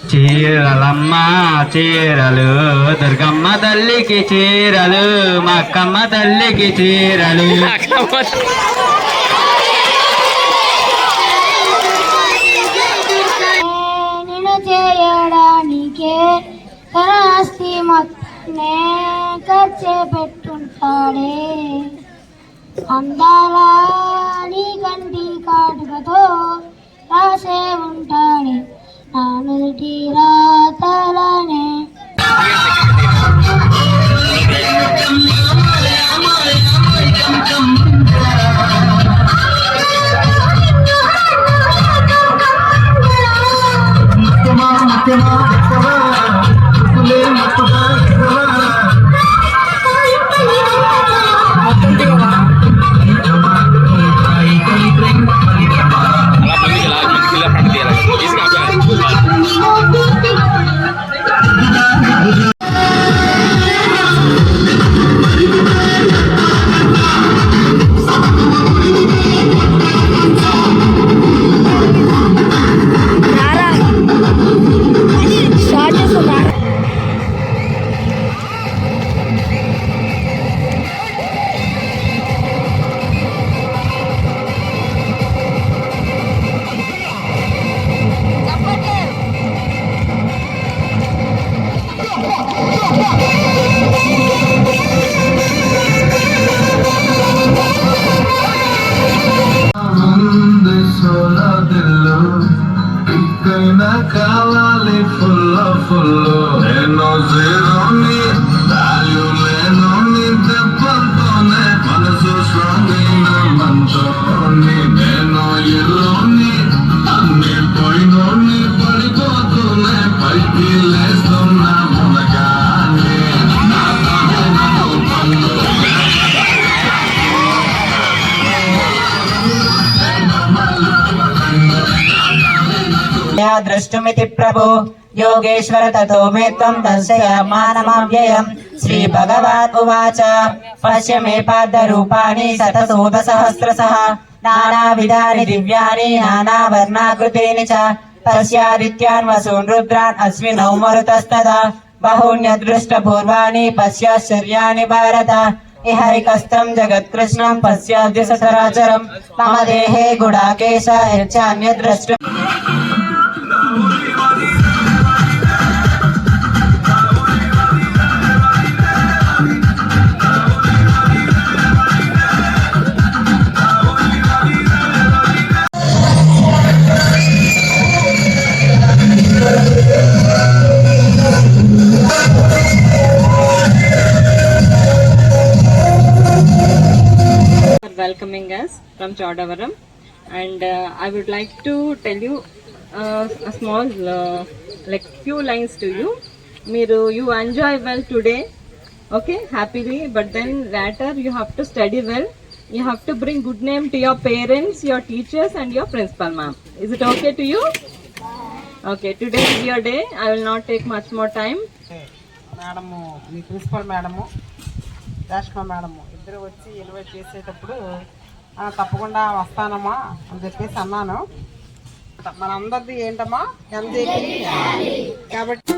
చీరలమ్మ చీరలు దుర్గమ్మ తల్లికి చీరలు మక్కమ్మ తల్లికి చీరలు నేను చేయడానికే తన ఆస్తి మొత్తాన్నే ఖర్చు పెట్టుంటాడే అందాల నీ కంటి కాటుకతో రాసే ఉంటాడే నా నుదుటి రాతలనే కావాలి ఫుల్ నేను జీరోని వాల్యూ లేనోని దెబ్బలతోనే మనసు స్ట్రాంగ్ అయిన మనతోని నేను ఎల్లోని అన్ని పోయినోని పడిపోతూనే పైకి లేస్తున్నా మునగానే द्रष्टुमिति प्रभु योगेश्वर ततो मे त्वं दर्शयामानमव्ययम् श्रीभगवान् उवाच पश्य मे पादरूपाणि शतशोधसहस्रशः नानाविधानि दिव्यानि नानावर्णाकृतीनि च पश्यादित्यान् वसून् रुद्रान् अस्मिनौ मरुतस्तदा बहून्यदृष्टपूर्वाणि पश्याश्चर्याणि भारत इहैकस्तं जगत्कृष्णं पश्याद्य सचराचरं मम देहे Gudakesh यच्चान्यद्रष्टुम् welcoming us from Chodavaram, and I would like to tell you a small like few lines to you. You enjoy well today, okay, happily, but then later you have to study well. You have to bring good name to your parents, your teachers and your principal ma'am. Is it okay to you? Okay, today is your day. I will not take much more time. Madam, మీ principal madam, Reshma madam ఇద్దరు వచ్చి invite చేసేటప్పుడు తప్పకుండా వస్తానమ్మా అని చెప్పేసి అన్నాను. మనందరిది ఏంటమ్మా, ఎంజేపీ కాబట్టి